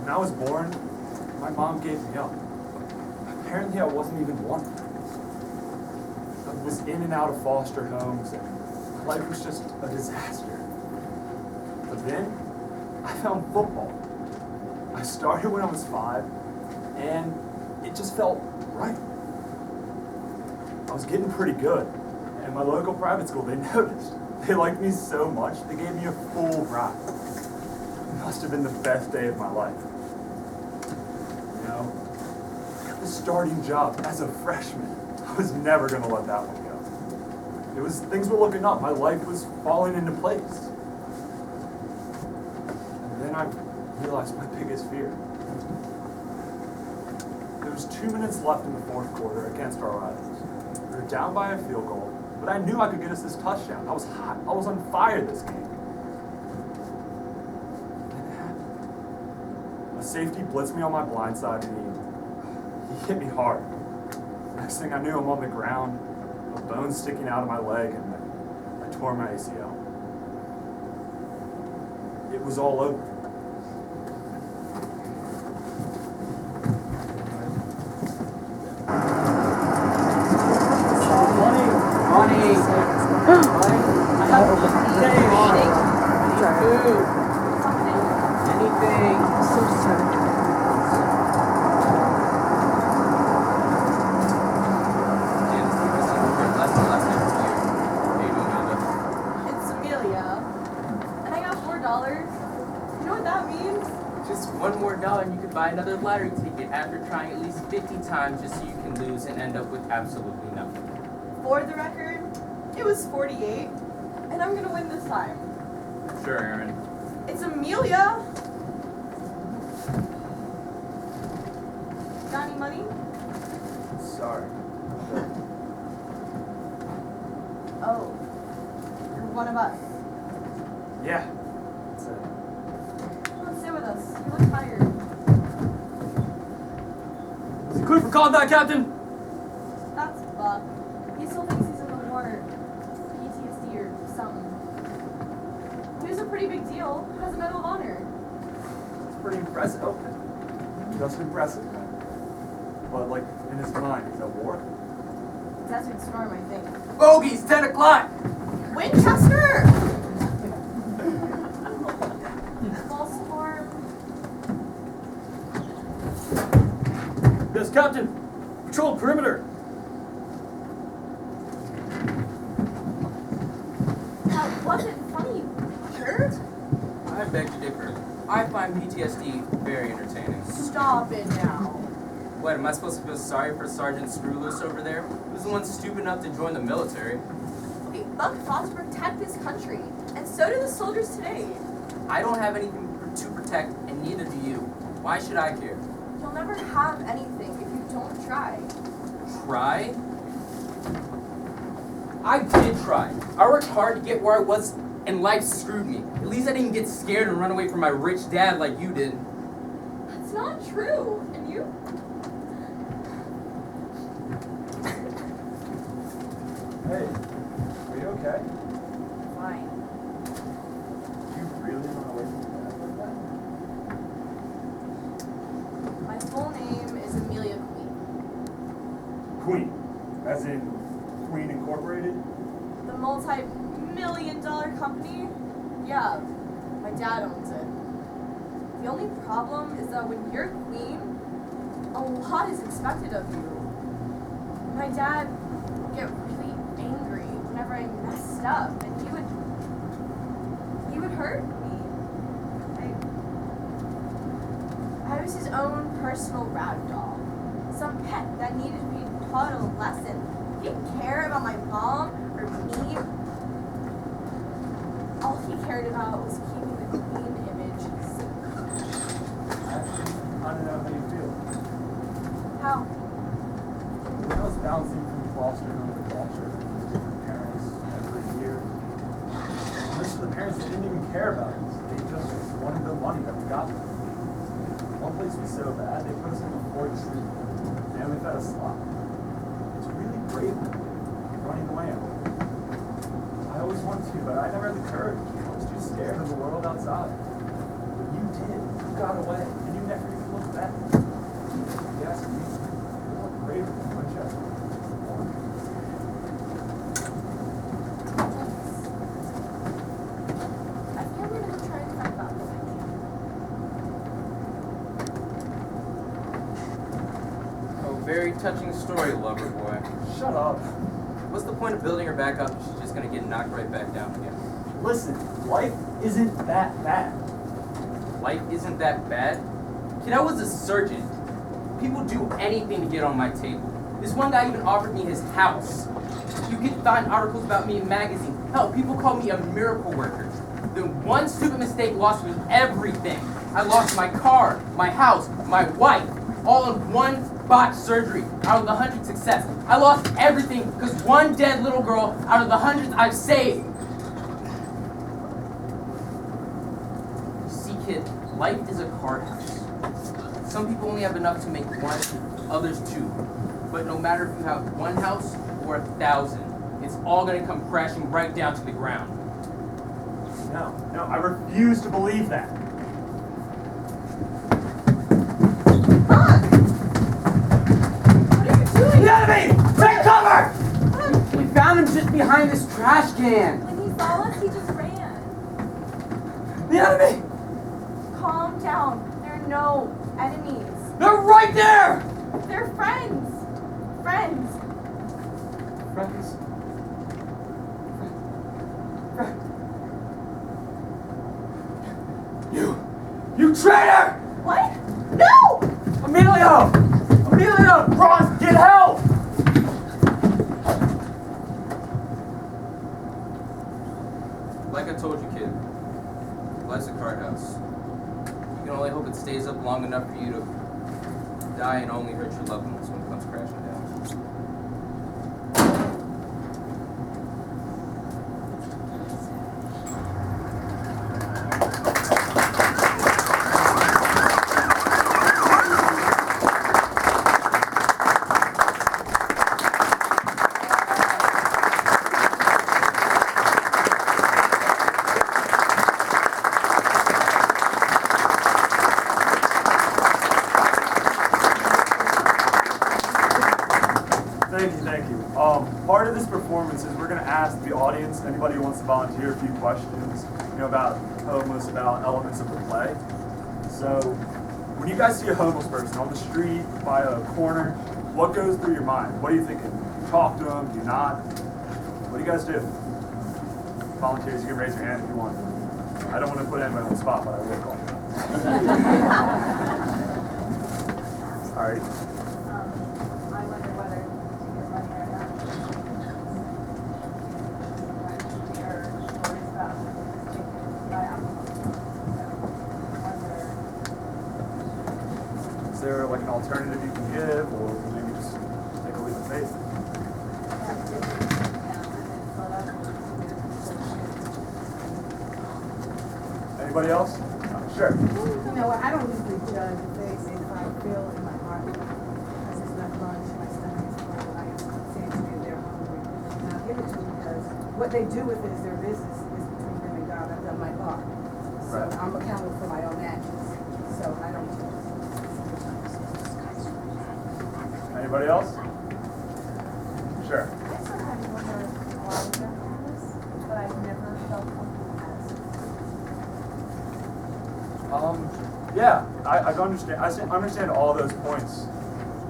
When I was born, my mom gave me up. Apparently I wasn't even one. I was in and out of foster homes, and life was just a disaster. But then, I found football. I started when I was 5, and it just felt right. I was getting pretty good, and my local private school, they noticed. They liked me so much, they gave me a full ride. It must have been the best day of my life. You know, I got the starting job as a freshman. I was never gonna let that one go. Things were looking up, my life was falling into place. And then I realized my biggest fear. There was 2 minutes left in the fourth quarter against our rivals. We were down by a field goal, but I knew I could get us this touchdown. I was hot. I was on fire this game. And it happened. A safety blitzed me on my blind side, and he hit me hard. Next thing I knew, I'm on the ground, a bone sticking out of my leg, and I tore my ACL. It was all over. Buy another lottery ticket after trying at least 50 times just so you can lose and end up with absolutely nothing. For the record, it was 48, and I'm gonna win this time. Sure, Aaron. It's Amelia! Got any money? Sorry. Oh, you're one of us. Yeah, that's it. Come on, sit with us. You look tired. Clear for combat, Captain! That's Buck. He still thinks he's in the war. PTSD or something. He was a pretty big deal. Has a Medal of Honor. It's pretty impressive. Okay. Just impressive. But, like, in his mind, he's at war? Desert Storm, I think. Bogies, 10 o'clock! Winchester! False alarm. Yes, Captain! Patrol perimeter! That wasn't funny, jerk. I beg to differ. I find PTSD very entertaining. Stop it now. What, am I supposed to feel sorry for Sergeant Screwloose over there? Who's the one stupid enough to join the military? Okay, Buck fought to protect this country, and so do the soldiers today. I don't have anything to protect, and neither do you. Why should I care? You'll never have anything if you don't try. Try? I did try. I worked hard to get where I was, and life screwed me. At least I didn't get scared and run away from my rich dad like you did. That's not true. And you? Hey, are you okay? Fine. You really run away from your dad like that? My full name is Amelia Queen. Queen. As in Queen Incorporated? The multi-million-dollar company? Yeah, my dad owns it. The only problem is that when you're queen, a lot is expected of you. My dad would get really angry whenever I messed up, and he would hurt me. I was his own personal rag doll. Some pet that needed to be taught a lesson. He didn't care about my mom or me. All he cared about was keeping the queen image secret. I don't know how you feel. How? When I was bouncing from foster home to foster home with different parents every year, most of the parents didn't even care about us. They just wanted the money that we got them. One place was so bad, they put us in the fourth street. They only fed us slop. It's really brave running away. I always wanted to, but I never had the courage. I was too scared of the world outside. But you did. You got away. And you never little bit. Yes, me. You look great in Winchester. I think I'm gonna go try and find that living. Oh, very touching story, lover boy. Shut up. What's the point of building her back up if she's just gonna get knocked right back down again? Listen, life isn't that bad. Life isn't that bad? Kid, I was a surgeon. People do anything to get on my table. This one guy even offered me his house. You can find articles about me in magazines. Hell, people call me a miracle worker. Then one stupid mistake lost me everything. I lost my car, my house, my wife, all in one botched surgery out of the 100 success. I lost everything because one dead little girl out of the hundreds I've saved. You see, kid, life is a card house. Some people only have enough to make one, others two. But no matter if you have one house or 1,000, it's all gonna come crashing right down to the ground. No, I refuse to believe that. What are you doing? The enemy! Take cover! We found him just behind this trash can. When he saw us, he just ran. The enemy! Calm down. There are no enemies. They're right there! They're friends. Friends. Friends. You traitor! What? No! Emilio! Emilio! Ron, get help! Like I told you, kid, life's a card house. You can only hope it stays up long enough for you to die and only hurt your loved ones when it comes crashing down. Thank you. Part of this performance is we're going to ask the audience, anybody who wants to volunteer, a few questions, about homeless, about elements of the play. So, when you guys see a homeless person on the street, by a corner, what goes through your mind? What are you thinking? Do you talk to them? Do you not? What do you guys do? Volunteers, you can raise your hand if you want. I don't want to put anybody on the spot, but I will call you. All right. I wonder whether to get money or not. Or stories about taken by alcohol. Is there like an alternative you can give, or maybe just take a leap of faith? Anybody else? Sure. You know what, I don't usually judge a face if I feel in my heart, because it's not lunch, my stomach is full, I am saying to me they're hungry. And I'll give it to them because what they do with it is their business, is between them and God. I've done my part. So Right. I'm accountable for my own actions. So I don't judge. Anybody else? Sure. I sometimes wonder why they're homeless, but I've never felt comfortable asking. Yeah, I understand. I understand all those points.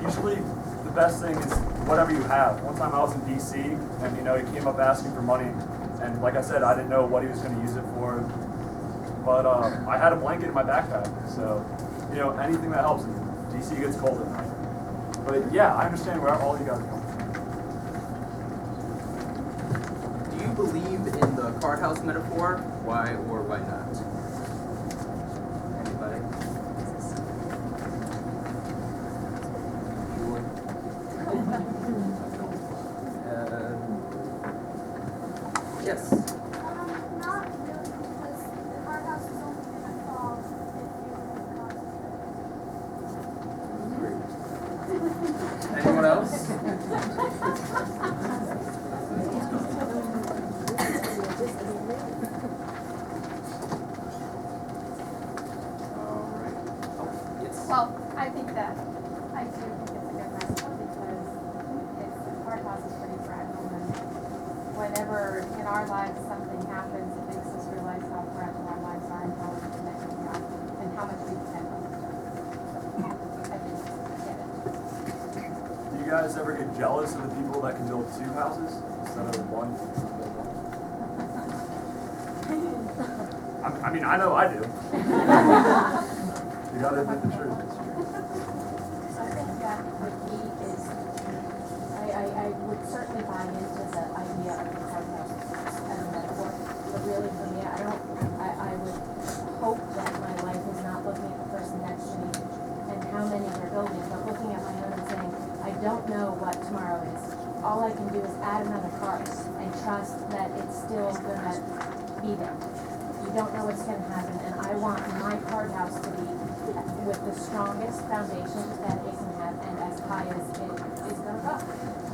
Usually, the best thing is whatever you have. One time I was in DC, and he came up asking for money, and like I said, I didn't know what he was going to use it for. But I had a blanket in my backpack, so anything that helps. DC gets cold at night. But yeah, I understand where all you guys are coming from. Do you believe in the card house metaphor? Why or why not? Anybody? Yes. Not really, because the card house is only gonna fall if you cause Anyone else? that I do think it's a good principle because the courthouse is pretty fragile, and whenever in our lives something happens, it makes us realize how fragile our lives are and how interconnected we are and how much we depend on each other. I think I get it. Do you guys ever get jealous of the people that can build 2 houses instead of 1? I mean, I know I do. You gotta admit the truth. I think that the key is, I would certainly buy into the idea of the courthouse as a metaphor, but really for me, I would hope that my life is not looking at the person next to me and how many they're building, but looking at my own and saying, I don't know what tomorrow is. All I can do is add another card and trust that it's still gonna be there. You don't know what's gonna happen, and I want my card house to be with the strongest foundation that it can have and as high as it is gonna go.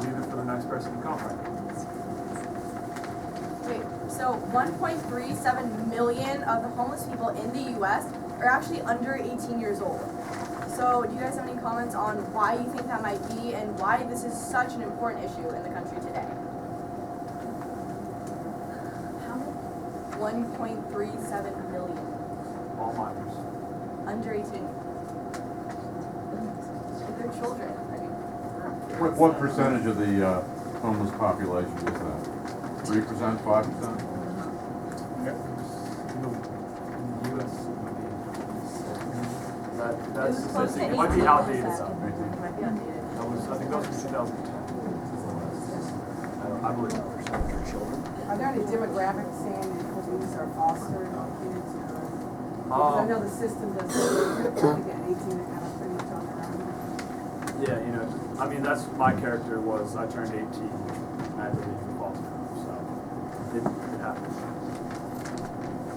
Leave it for the next person to come, right? Wait, so 1.37 million of the homeless people in the US are actually under 18 years old. So do you guys have any comments on why you think that might be and why this is such an important issue in the country today? How many? 1.37 million All minors. under 18. They're children. I mean, What percentage of the homeless population is that? 3%, 5%? In the US, that's It was close to statistic. It might be 18. outdated though. It might be outdated. I think that was from 2010. I believe. Are there any demographics saying that these are foster kids? Because I know the system doesn't, I think at 18 they kind of pretty much on their own. Yeah, you know, I mean, that's my character was, I turned 18 and I had to leave the foster home, so it happens.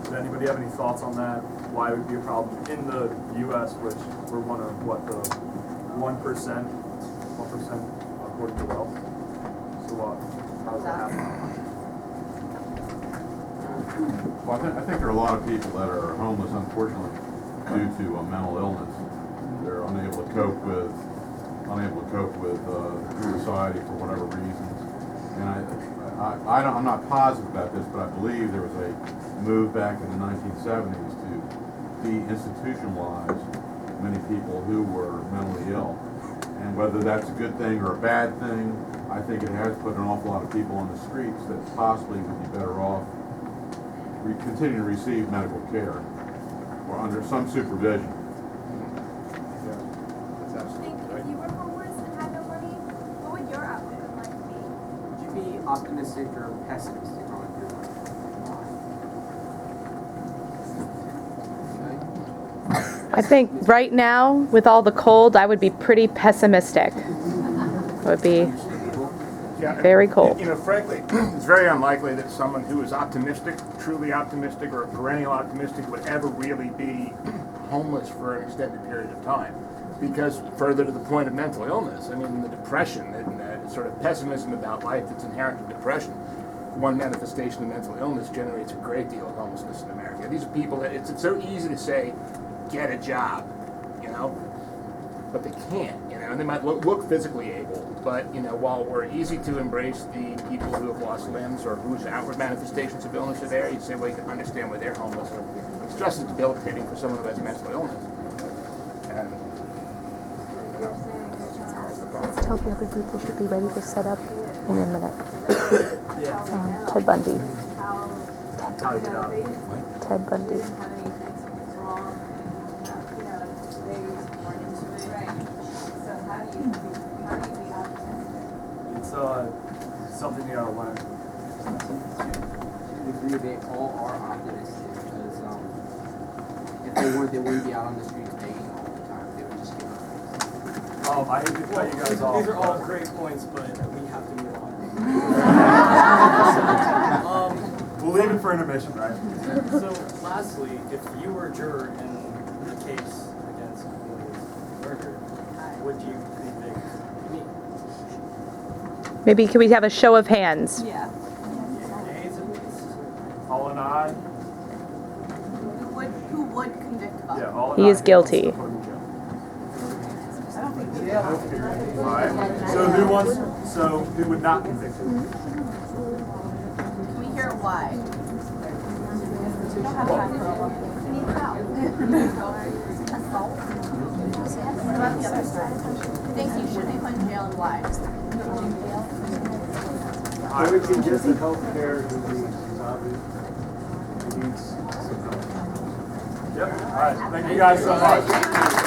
Did anybody have any thoughts on that? Why it would be a problem in the US, which we're one of, what, the 1% according to wealth? So what, how does that happen? Well, I think there are a lot of people that are homeless, unfortunately, due to mental illness. They're unable to cope with society for whatever reasons. And I'm not positive about this, but I believe there was a move back in the 1970s to de-institutionalize many people who were mentally ill. And whether that's a good thing or a bad thing, I think it has put an awful lot of people on the streets that possibly would be better off continue to receive medical care or under some supervision. I think if you were homeless and had no money, what would your outlook of life be? Would you be optimistic or pessimistic on your life? I think right now, with all the cold, I would be pretty pessimistic. It would be very cold. You know, frankly, it's very unlikely that someone who is optimistic, truly optimistic, or perennial optimistic would ever really be homeless for an extended period of time. Because further to the point of mental illness, I mean, the depression and sort of pessimism about life that's inherent in depression, one manifestation of mental illness generates a great deal of homelessness in America. These are people that it's so easy to say, get a job, you know, but they can't, you know, and they might look physically able, but, you know, while we're easy to embrace the people who have lost limbs or whose outward manifestations of illness are there, you say, well, you can understand why they're homeless. It's just as debilitating for someone who has mental illness. And, Tell the other people should be ready to set up in a minute. Ted Bundy. Ted Bundy. It's something you gotta learn. I agree, they all are optimistic because if they weren't, they wouldn't be out on the streets begging all the time. They would just give up. I hate to cut you guys off. These are all great points, but we have to move on. We'll leave it for intermission, right? So, lastly, if you were a juror in the case against Millie's murder, would you convict me? Maybe can we have a show of hands? Yeah. All in aye? Who would convict Bob? Yeah, all in He aye. is guilty. Put him in jail. Alright, so who would not convict him? Can we hear why? We don't have time for a look. Assault? What about the other side? Think you should be put in jail and why? I would be just the healthcare who needs, he needs some help. Yep, alright, thank you guys so much.